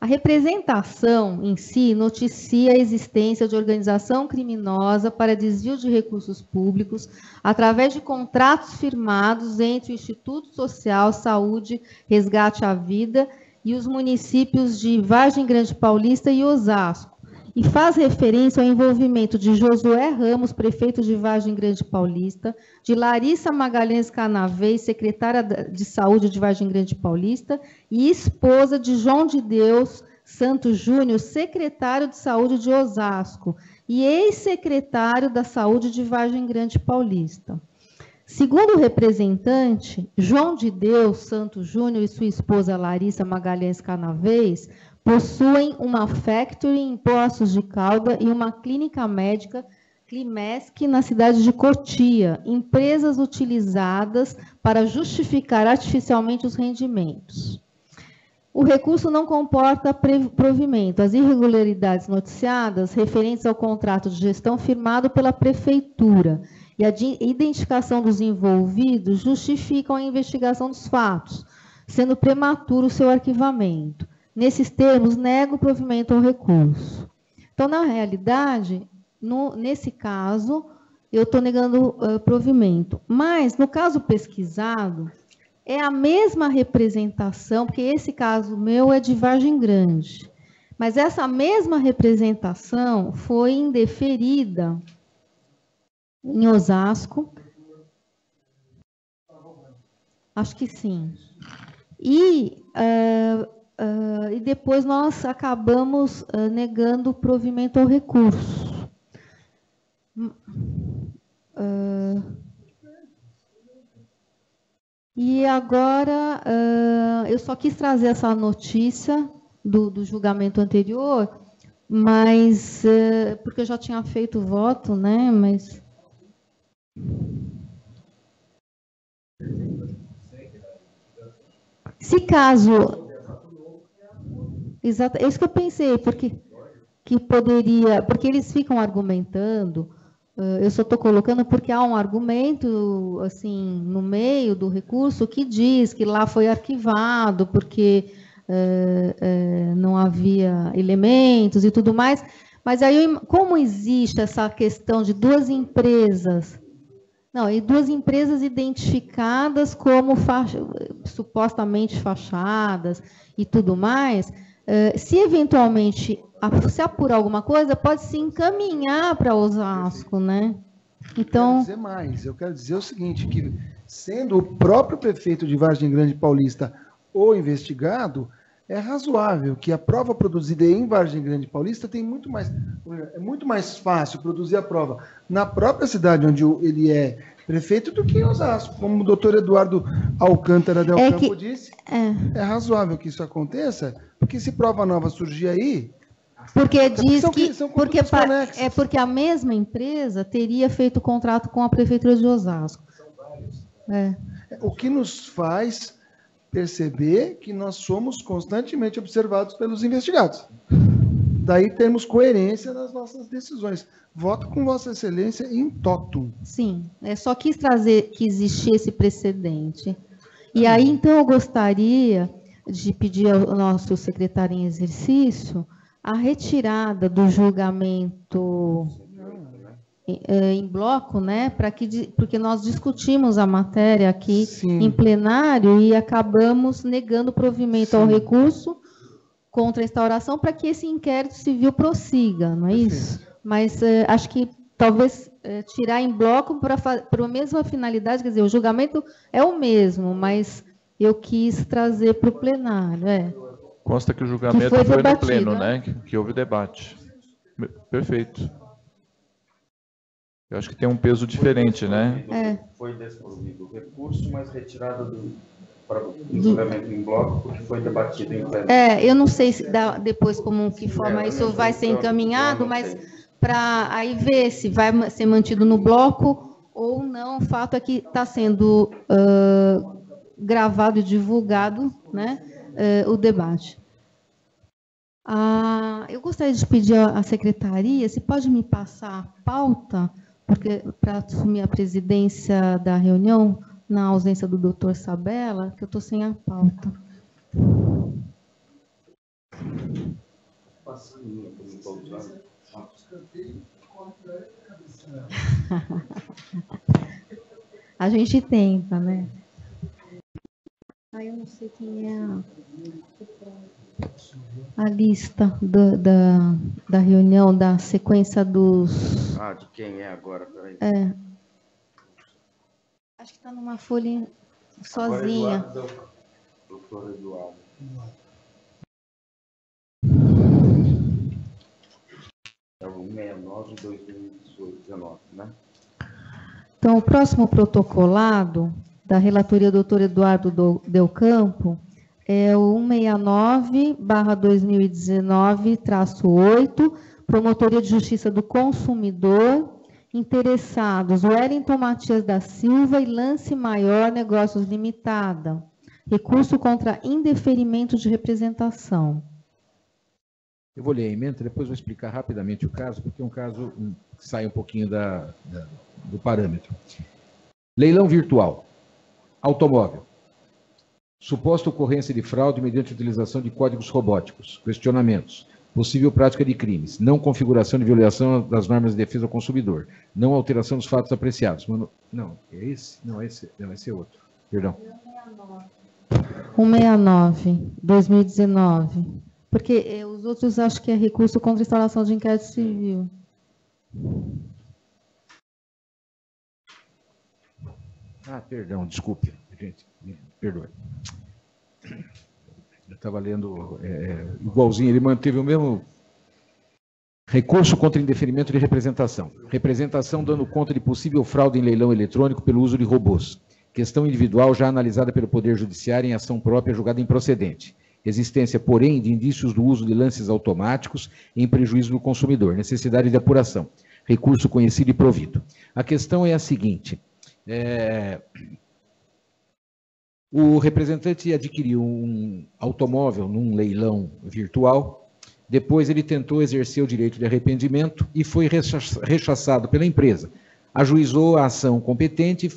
A representação em si noticia a existência de organização criminosa para desvio de recursos públicos através de contratos firmados entre o Instituto Social Saúde Resgate à Vida e os municípios de Vargem Grande Paulista e Osasco, e faz referência ao envolvimento de Josué Ramos, prefeito de Vargem Grande Paulista, de Larissa Magalhães Canavês, secretária de Saúde de Vargem Grande Paulista, e esposa de João de Deus Santos Júnior, secretário de Saúde de Osasco, e ex-secretário da Saúde de Vargem Grande Paulista. Segundo o representante, João de Deus Santos Júnior e sua esposa Larissa Magalhães Canavês possuem uma factory em Poços de Caldas e uma clínica médica, Climesc, na cidade de Cotia, empresas utilizadas para justificar artificialmente os rendimentos. O recurso não comporta provimento. As irregularidades noticiadas referentes ao contrato de gestão firmado pela Prefeitura e a identificação dos envolvidos justificam a investigação dos fatos, sendo prematuro o seu arquivamento. Nesses termos, nego o provimento ao recurso. Então, na realidade, nesse caso, eu estou negando provimento. Mas, no caso pesquisado, é a mesma representação, porque esse caso meu é de Vargem Grande, mas essa mesma representação foi indeferida em Osasco. Acho que sim. E depois nós acabamos negando o provimento ao recurso. E agora, eu só quis trazer essa notícia do julgamento anterior, mas porque eu já tinha feito o voto, né? Mas se caso... Exato, é isso que eu pensei, porque eles ficam argumentando, eu só estou colocando porque há um argumento, assim, no meio do recurso que diz que lá foi arquivado, porque não havia elementos e tudo mais, mas aí, como existe essa questão de duas empresas, e duas empresas identificadas como supostamente fachadas e tudo mais, se eventualmente se apurar alguma coisa, pode se encaminhar para Osasco, né? Então... Eu quero dizer o seguinte, que sendo o próprio prefeito de Vargem Grande Paulista o investigado, é razoável que a prova produzida em Vargem Grande Paulista é muito mais fácil produzir a prova na própria cidade onde ele é prefeito do que em Osasco. Como o doutor Eduardo Alcântara Del Campo disse, é razoável que isso aconteça, porque se prova nova surgir aí... Porque diz porque a mesma empresa teria feito contrato com a Prefeitura de Osasco. O que nos faz perceber que nós somos constantemente observados pelos investigados. Daí temos coerência nas nossas decisões. Voto com Vossa Excelência em totum. Sim, só quis trazer que existia esse precedente. E aí, então, eu gostaria de pedir ao nosso secretário em exercício a retirada do julgamento em bloco, né, porque nós discutimos a matéria aqui em plenário e acabamos negando o provimento ao recurso contra a instauração para que esse inquérito civil prossiga, não é isso? Mas acho que talvez tirar em bloco para a mesma finalidade, quer dizer, o julgamento é o mesmo, mas eu quis trazer para o plenário. Consta que o julgamento foi no pleno, né? Que houve debate. Perfeito. Eu acho que tem um peso diferente, né? Foi desprovido o recurso, mas retirado do julgamento em bloco, porque foi debatido em pleno. Eu não sei se depois como que forma isso vai ser encaminhado, mas para aí ver se vai ser mantido no bloco ou não. O fato é que está sendo gravado e divulgado, né, o debate. Eu gostaria de pedir à secretaria se pode me passar a pauta, porque para assumir a presidência da reunião, na ausência do doutor Sabella, que eu estou sem a pauta. A gente tenta, né? Eu não sei quem é a lista da reunião, da sequência dos... de quem é agora? Peraí. Acho que está numa folha sozinha. Doutor Eduardo. É o 69 de 2019, né? Então, o próximo protocolado da relatoria do Dr. Eduardo Del Campo é o 169/2019-8, Promotoria de Justiça do Consumidor, interessados Wellington Matias da Silva e Lance Maior Negócios Limitada. Recurso contra indeferimento de representação. Eu vou ler a emenda, depois vou explicar rapidamente o caso, porque é um caso que sai um pouquinho do parâmetro. Leilão virtual. Automóvel. Suposta ocorrência de fraude mediante utilização de códigos robóticos. Questionamentos. Possível prática de crimes. Não configuração de violação das normas de defesa do consumidor. Não alteração dos fatos apreciados. Não, é esse? Não, esse é outro. Perdão. 169/2019. Porque os outros acho que é recurso contra instalação de inquérito civil. Perdão, desculpe, gente, me perdoe. Eu estava lendo igualzinho, ele manteve o mesmo recurso contra indeferimento de representação. Representação dando conta de possível fraude em leilão eletrônico pelo uso de robôs. Questão individual já analisada pelo Poder Judiciário em ação própria julgada improcedente. Existência, porém, de indícios do uso de lances automáticos em prejuízo do consumidor. Necessidade de apuração. Recurso conhecido e provido. A questão é a seguinte. O representante adquiriu um automóvel num leilão virtual. Depois ele tentou exercer o direito de arrependimento e foi rechaçado pela empresa. Ajuizou a ação competente e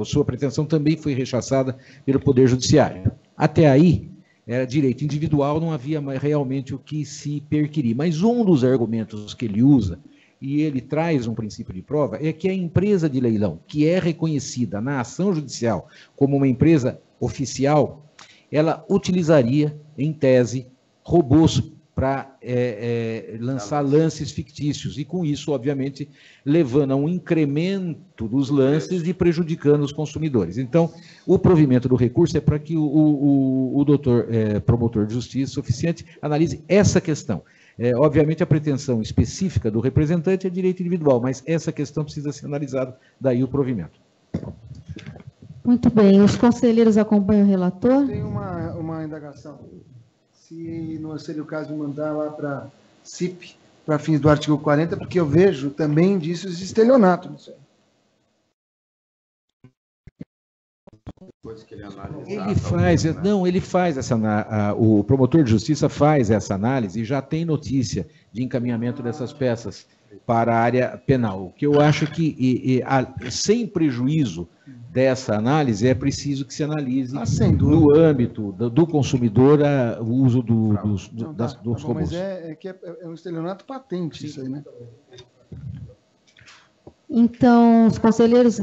sua pretensão também foi rechaçada pelo Poder Judiciário. Até aí, era direito individual, não havia realmente o que se perquirir. Mas um dos argumentos que ele usa, e ele traz um princípio de prova, é que a empresa de leilão, que é reconhecida na ação judicial como uma empresa oficial, ela utilizaria, em tese, robôs para lançar lances fictícios, e com isso, obviamente, levando a um incremento dos lances e prejudicando os consumidores. Então, o provimento do recurso é para que o doutor promotor de justiça oficiante analise essa questão. Obviamente, a pretensão específica do representante é direito individual, mas essa questão precisa ser analisada, daí o provimento. Muito bem. Os conselheiros acompanham o relator? Tem uma indagação. Se não seria o caso de mandar lá para CIP, para fins do artigo 40, porque eu vejo também indícios de estelionato nisso aí. Ele faz essa, o promotor de justiça faz essa análise e já tem notícia de encaminhamento dessas peças para a área penal. O que eu acho que, sem prejuízo dessa análise, é preciso que se analise no âmbito do consumidor o uso dos robôs. Mas é um estelionato patente isso aí, né? Então, os conselheiros,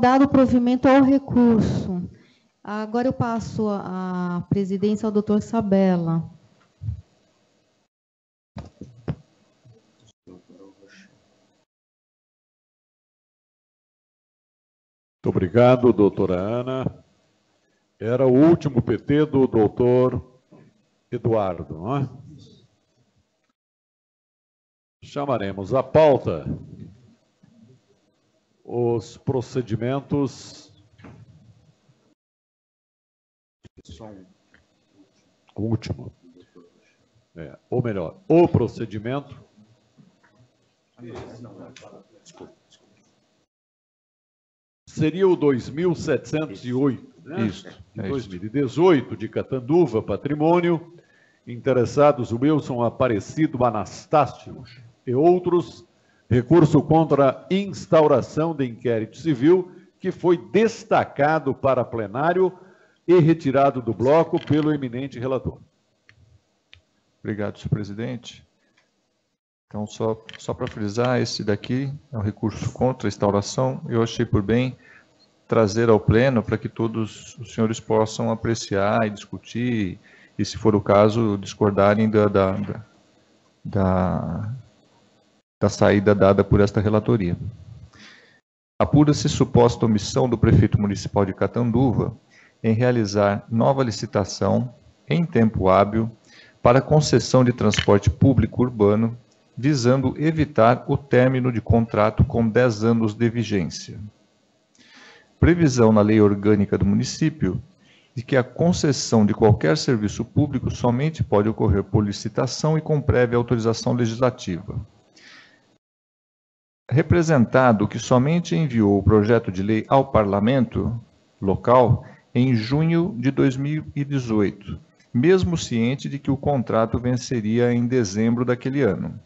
dado o provimento ao recurso, agora eu passo a presidência ao doutor Sabella. Muito obrigado, doutora Ana. Era o último PT do doutor Eduardo, não é? Chamaremos a pauta os procedimentos. O último. Ou melhor, o procedimento. Seria o 2708. né? Isso, Em é 2018, de Catanduva, Patrimônio, interessados Wilson Aparecido Anastácio e outros, recurso contra a instauração de inquérito civil, que foi destacado para plenário e retirado do bloco pelo eminente relator. Obrigado, senhor presidente. Então, só para frisar, esse daqui é um recurso contra a instauração. Eu achei por bem trazer ao pleno para que todos os senhores possam apreciar e discutir, e, se for o caso, discordarem da saída dada por esta relatoria. Apura-se suposta omissão do prefeito municipal de Catanduva em realizar nova licitação em tempo hábil para concessão de transporte público urbano, visando evitar o término de contrato com 10 anos de vigência. Previsão na lei orgânica do município de que a concessão de qualquer serviço público somente pode ocorrer por licitação e com prévia autorização legislativa. Representado que somente enviou o projeto de lei ao parlamento local em junho de 2018, mesmo ciente de que o contrato venceria em dezembro daquele ano.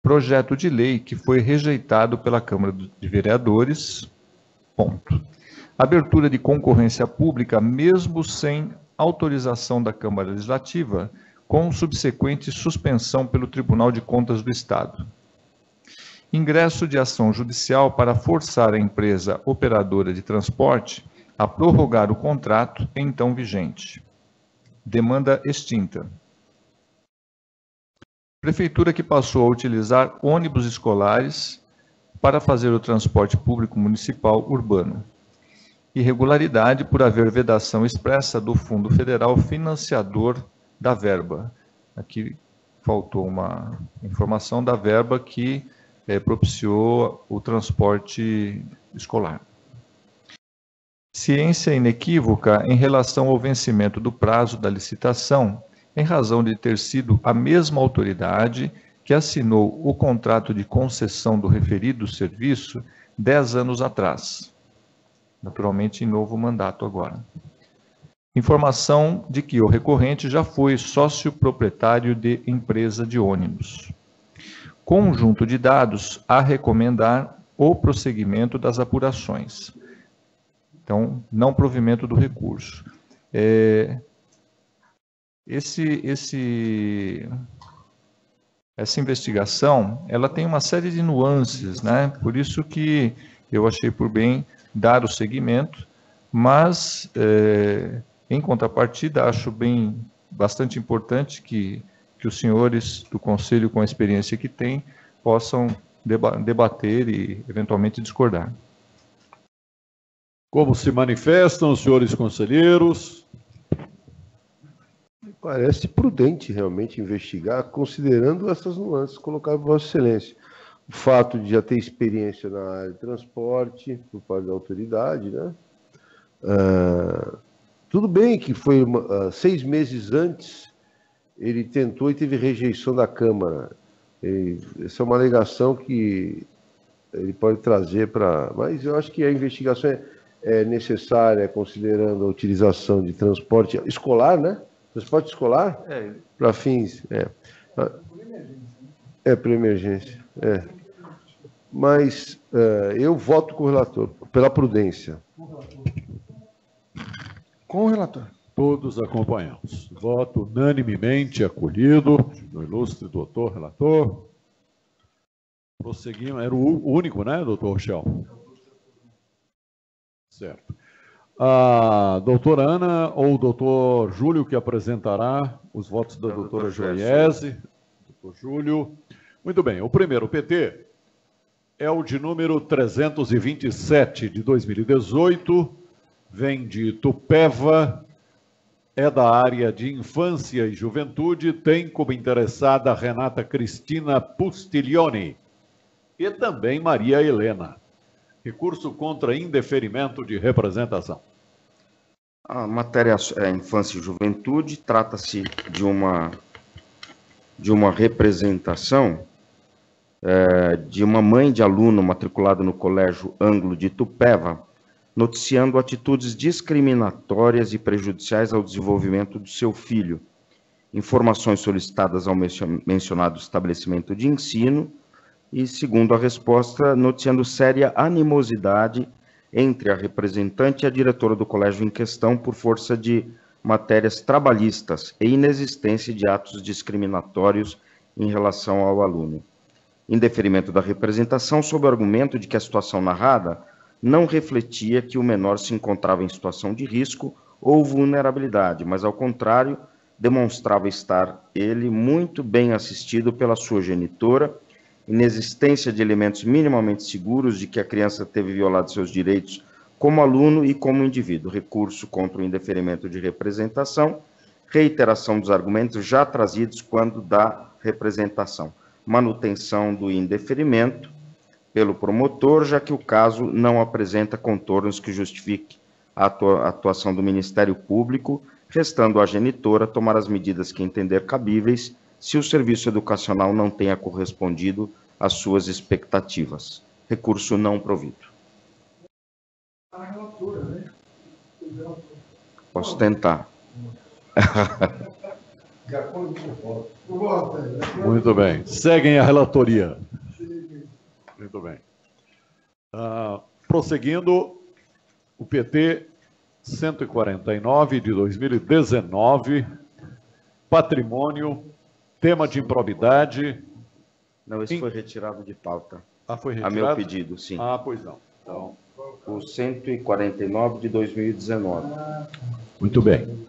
Projeto de lei que foi rejeitado pela Câmara de Vereadores. Ponto. Abertura de concorrência pública, mesmo sem autorização da Câmara Legislativa, com subsequente suspensão pelo Tribunal de Contas do Estado. Ingresso de ação judicial para forçar a empresa operadora de transporte a prorrogar o contrato então vigente. Demanda extinta. Prefeitura que passou a utilizar ônibus escolares para fazer o transporte público municipal urbano. Irregularidade por haver vedação expressa do Fundo Federal financiador da verba. Aqui faltou uma informação da verba que propiciou o transporte escolar. Ciência inequívoca em relação ao vencimento do prazo da licitação, em razão de ter sido a mesma autoridade que assinou o contrato de concessão do referido serviço 10 anos atrás. Naturalmente, em novo mandato agora. Informação de que o recorrente já foi sócio proprietário de empresa de ônibus. Conjunto de dados a recomendar o prosseguimento das apurações. Então, não provimento do recurso. Essa investigação, ela tem uma série de nuances, né? Por isso que eu achei por bem dar o seguimento, mas, em contrapartida, acho bastante importante que os senhores do Conselho, com a experiência que têm, possam debater e, eventualmente, discordar. Como se manifestam os senhores conselheiros? Parece prudente realmente investigar, considerando essas nuances colocadas por Vossa Excelência. O fato de já ter experiência na área de transporte, por parte da autoridade, né? Tudo bem que foi 6 meses antes, ele tentou e teve rejeição da Câmara. Essa é uma alegação que ele pode trazer para... Mas eu acho que a investigação é necessária, considerando a utilização de transporte escolar, né? Transporte escolar? Para fins... para emergência. Mas eu voto com o relator, pela prudência. Com o relator. Todos acompanhamos. Voto unanimemente acolhido do ilustre doutor relator. Prosseguimos. Era o único, né, doutor Rochel? Certo. A doutora Ana ou o doutor Júlio, que apresentará os votos da doutora Joiese. Doutor Júlio. Muito bem. O primeiro, o PT, é o de número 327 de 2018, vem de Itupeva, é da área de infância e juventude, tem como interessada Renata Cristina Pustiglione e também Maria Helena. Recurso contra indeferimento de representação. A matéria é infância e juventude, trata-se de uma representação de uma mãe de aluno matriculado no Colégio Ângulo de Itupeva, noticiando atitudes discriminatórias e prejudiciais ao desenvolvimento do seu filho. Informações solicitadas ao mencionado estabelecimento de ensino e, segundo a resposta, noticiando séria animosidade entre a representante e a diretora do colégio em questão por força de matérias trabalhistas e inexistência de atos discriminatórios em relação ao aluno. Em deferimento da representação, sob o argumento de que a situação narrada não refletia que o menor se encontrava em situação de risco ou vulnerabilidade, mas, ao contrário, demonstrava estar ele muito bem assistido pela sua genitora, inexistência de elementos minimamente seguros de que a criança teve violado seus direitos como aluno e como indivíduo, recurso contra o indeferimento de representação, reiteração dos argumentos já trazidos quando da representação, manutenção do indeferimento pelo promotor, já que o caso não apresenta contornos que justifique a atuação do Ministério Público, restando à genitora tomar as medidas que entender cabíveis se o serviço educacional não tenha correspondido às suas expectativas. Recurso não provido. A relatora, né? Posso tentar. Muito bem. Seguem a relatoria. Muito bem. Prosseguindo, o PT 149 de 2019, patrimônio, tema de improbidade. Não, esse foi retirado de pauta. Foi retirado? A meu pedido, sim. Pois não. Então, o 149 de 2019. Muito bem.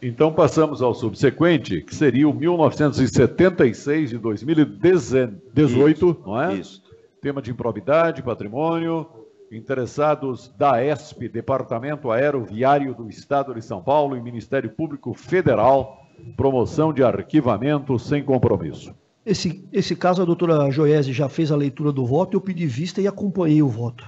Então, passamos ao subsequente, que seria o 1976 de 2018, isso, não é? Isso. Tema de improbidade, patrimônio, interessados da ESP, Departamento Aeroviário do Estado de São Paulo, e Ministério Público Federal, promoção de arquivamento sem compromisso. Esse caso, a doutora Joiese já fez a leitura do voto, eu pedi vista e acompanhei o voto.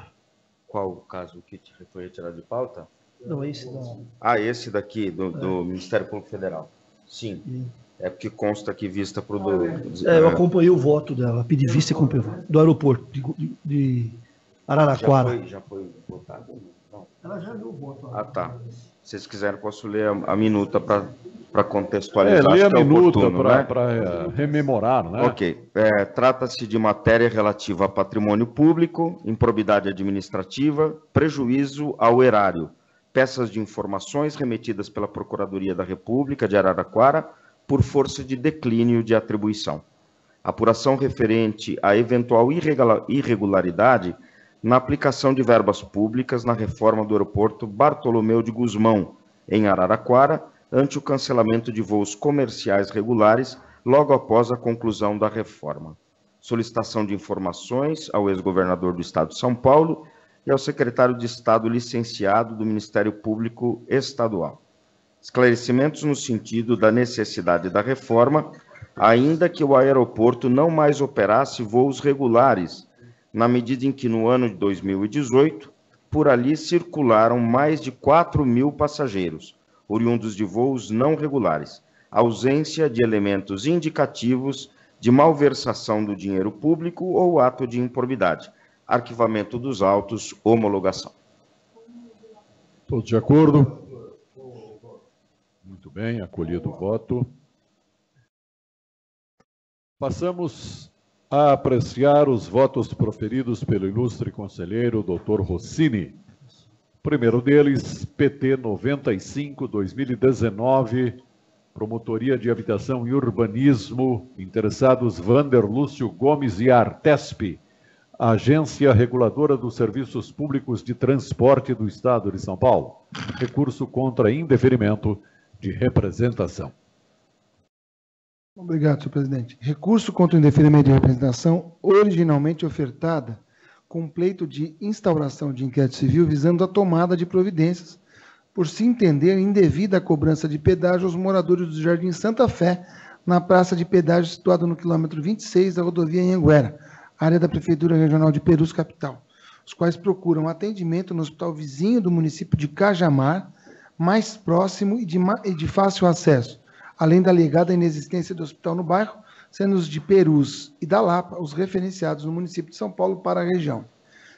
Qual o caso que foi retirado de pauta? Não, esse não. Esse daqui, do Ministério Público Federal. Sim. É porque consta aqui vista para o... eu acompanhei o voto dela, pedi vista e acompanhei do aeroporto de Araraquara. Já foi votado? Não. Ela já viu o voto. Tá. Se vocês quiserem, posso ler a minuta para contextualizar. Lê a minuta para rememorar, né? Ok. Trata-se de matéria relativa a patrimônio público, improbidade administrativa, prejuízo ao erário, peças de informações remetidas pela Procuradoria da República de Araraquara por força de declínio de atribuição. Apuração referente a eventual irregularidade na aplicação de verbas públicas na reforma do aeroporto Bartolomeu de Gusmão, em Araraquara, ante o cancelamento de voos comerciais regulares logo após a conclusão da reforma. Solicitação de informações ao ex-governador do Estado de São Paulo e ao secretário de Estado licenciado do Ministério Público Estadual. Esclarecimentos no sentido da necessidade da reforma, ainda que o aeroporto não mais operasse voos regulares, na medida em que no ano de 2018, por ali circularam mais de 4.000 passageiros, oriundos de voos não regulares, ausência de elementos indicativos de malversação do dinheiro público ou ato de improbidade, arquivamento dos autos, homologação. Todos de acordo? Muito bem, acolhido o voto. Passamos a apreciar os votos proferidos pelo ilustre conselheiro Dr. Rossini. O primeiro deles, PT 95, 2019, Promotoria de Habitação e Urbanismo, interessados Vander Lúcio Gomes e Artesp, Agência Reguladora dos Serviços Públicos de Transporte do Estado de São Paulo. Recurso contra indeferimento de representação. Obrigado, senhor presidente. Recurso contra o indeferimento de representação, originalmente ofertada com pleito de instauração de inquérito civil visando a tomada de providências por se entender indevida a cobrança de pedágio aos moradores do Jardim Santa Fé, na praça de pedágio situada no quilômetro 26 da rodovia Anhanguera, área da Prefeitura Regional de Perus Capital, os quais procuram atendimento no hospital vizinho do município de Cajamar, mais próximo e de fácil acesso, além da alegada inexistência do hospital no bairro, sendo os de Perus e da Lapa os referenciados no município de São Paulo para a região.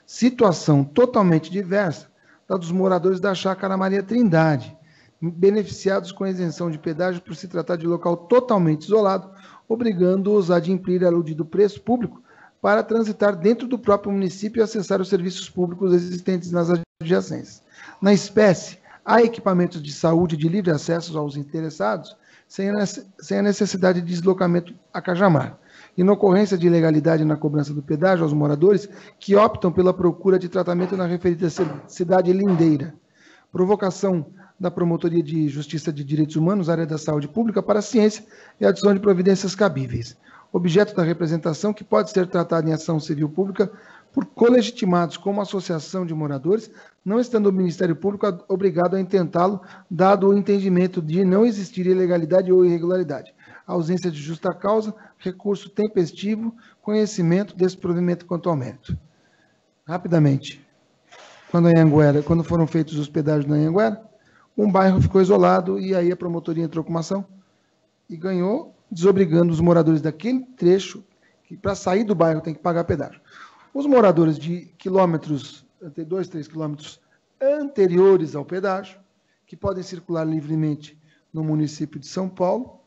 situação totalmente diversa da dos moradores da Chácara Maria Trindade, beneficiados com isenção de pedágio por se tratar de local totalmente isolado, obrigando-os a adimplir aludido preço público para transitar dentro do próprio município e acessar os serviços públicos existentes nas adjacências. Na espécie, há equipamentos de saúde de livre acesso aos interessados, sem a necessidade de deslocamento a Cajamar. E na ocorrência de ilegalidade na cobrança do pedágio aos moradores que optam pela procura de tratamento na referida cidade lindeira. Provocação da Promotoria de Justiça de Direitos Humanos, área da saúde pública, para a ciência e a adição de providências cabíveis. Objeto da representação que pode ser tratado em ação civil pública por colegitimados como associação de moradores, não estando o Ministério Público obrigado a intentá-lo, dado o entendimento de não existir ilegalidade ou irregularidade, ausência de justa causa, recurso tempestivo, conhecimento, desprovimento quanto ao mérito. Rapidamente, quando foram feitos os pedágios na Anhanguera, um bairro ficou isolado e aí a promotoria entrou com uma ação e ganhou, desobrigando os moradores daquele trecho, que para sair do bairro tem que pagar pedágio. Os moradores de quilômetros, 2, 3 quilômetros anteriores ao pedágio, que podem circular livremente no município de São Paulo,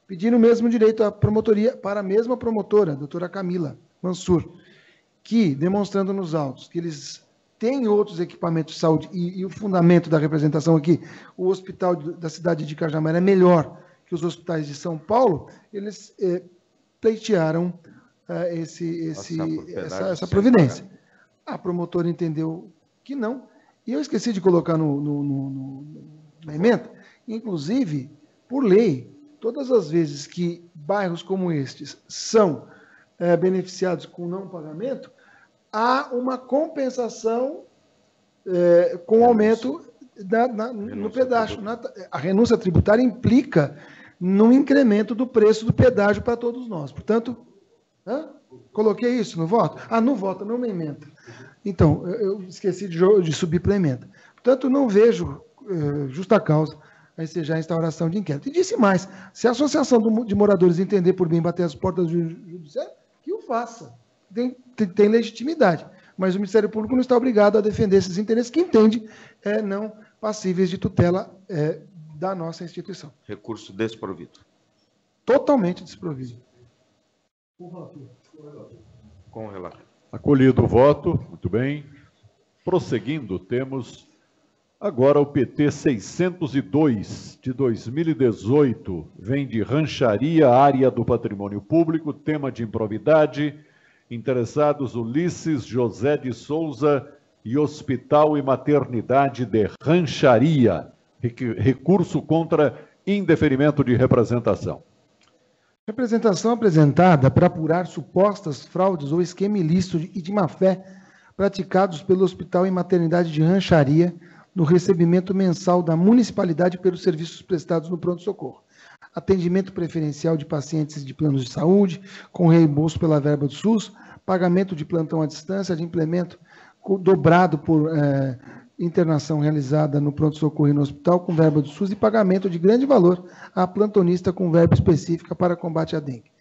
pediram o mesmo direito à promotoria para a mesma promotora, a doutora Camila Mansur, que, demonstrando nos autos que eles têm outros equipamentos de saúde, e o fundamento da representação aqui, o hospital da cidade de Cajamar é melhor que os hospitais de São Paulo, eles pleitearam essa providência. A promotora entendeu que não, e eu esqueci de colocar na emenda, inclusive, por lei, todas as vezes que bairros como estes são beneficiados com não pagamento, há uma compensação com aumento no pedágio. A renúncia tributária implica no incremento do preço do pedágio para todos nós. Portanto, coloquei isso no voto? No voto, não na emenda. Então, eu esqueci de subir para a emenda. Portanto, não vejo justa causa a ensejar a instauração de inquérito. E disse mais, se a associação de moradores entender por bem bater as portas do judiciário, que o faça. Tem legitimidade. Mas o Ministério Público não está obrigado a defender esses interesses que entende não passíveis de tutela da nossa instituição. Recurso desprovido. Totalmente desprovido. Com o relator. Acolhido o voto, muito bem. Prosseguindo, temos agora o PT 602, de 2018, vem de Rancharia, área do patrimônio público, tema de improbidade, interessados Ulisses José de Souza e Hospital e Maternidade de Rancharia, recurso contra indeferimento de representação. Representação apresentada para apurar supostas fraudes ou esquema ilícito e de má-fé praticados pelo Hospital e Maternidade de Rancharia no recebimento mensal da municipalidade pelos serviços prestados no pronto-socorro. Atendimento preferencial de pacientes de planos de saúde, com reembolso pela verba do SUS, pagamento de plantão à distância, de implemento dobrado por internação realizada no pronto-socorro e no hospital com verba do SUS e pagamento de grande valor a plantonista com verba específica para combate à dengue.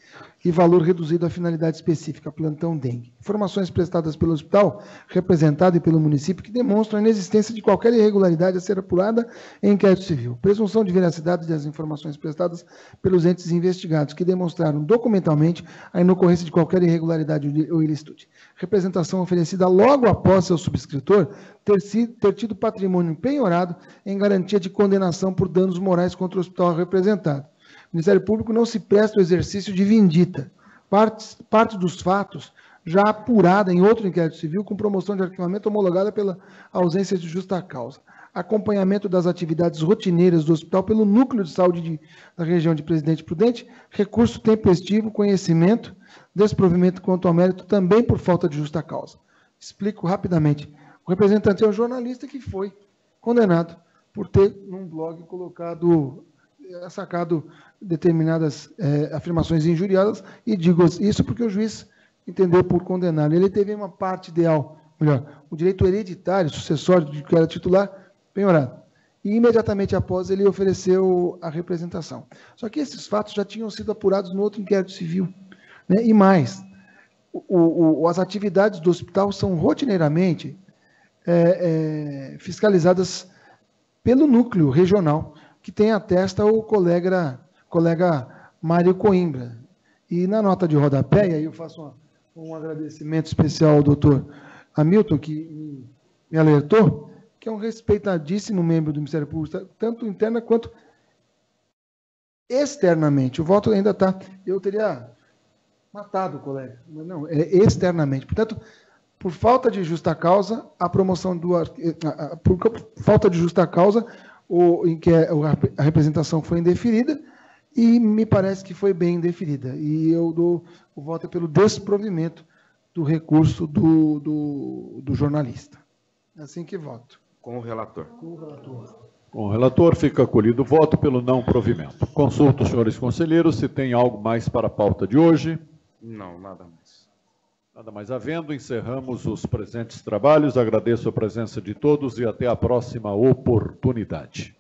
E valor reduzido à finalidade específica, plantão dengue. Informações prestadas pelo hospital, representado e pelo município, que demonstram a inexistência de qualquer irregularidade a ser apurada em inquérito civil. Presunção de veracidade das informações prestadas pelos entes investigados, que demonstraram documentalmente a inocorrência de qualquer irregularidade ou ilicitude. Representação oferecida logo após seu subscritor ter tido patrimônio penhorado em garantia de condenação por danos morais contra o hospital representado. O Ministério Público não se presta ao exercício de vindita. Parte dos fatos já apurada em outro inquérito civil com promoção de arquivamento homologada pela ausência de justa causa. Acompanhamento das atividades rotineiras do hospital pelo Núcleo de Saúde da região de Presidente Prudente, recurso tempestivo, conhecimento, desprovimento quanto ao mérito, também por falta de justa causa. Explico rapidamente. O representante é um jornalista que foi condenado por ter, num blog, sacado determinadas afirmações injuriosas, e digo isso porque o juiz entendeu por condenar. Ele teve uma parte ideal, melhor, o direito hereditário, sucessório de que era titular, penhorado. E imediatamente após ele ofereceu a representação. Só que esses fatos já tinham sido apurados no outro inquérito civil. Né? E mais, as atividades do hospital são rotineiramente fiscalizadas pelo núcleo regional, que tem atesta o colega Mário Coimbra. E na nota de rodapé, e aí eu faço um agradecimento especial ao doutor Hamilton, que me alertou, que é um respeitadíssimo membro do Ministério Público, tanto interna quanto externamente. O voto ainda está... Eu teria matado o colega, mas não, é externamente. Portanto, por falta de justa causa, a promoção do... Por falta de justa causa, em que a representação foi indeferida, e me parece que foi bem indeferida. E eu dou o voto pelo desprovimento do recurso do jornalista. É assim que voto. Com o relator. Com o relator, fica acolhido o voto pelo não provimento. Consulto os senhores conselheiros se tem algo mais para a pauta de hoje. Não, nada mais. Nada mais havendo, encerramos os presentes trabalhos. Agradeço a presença de todos e até a próxima oportunidade.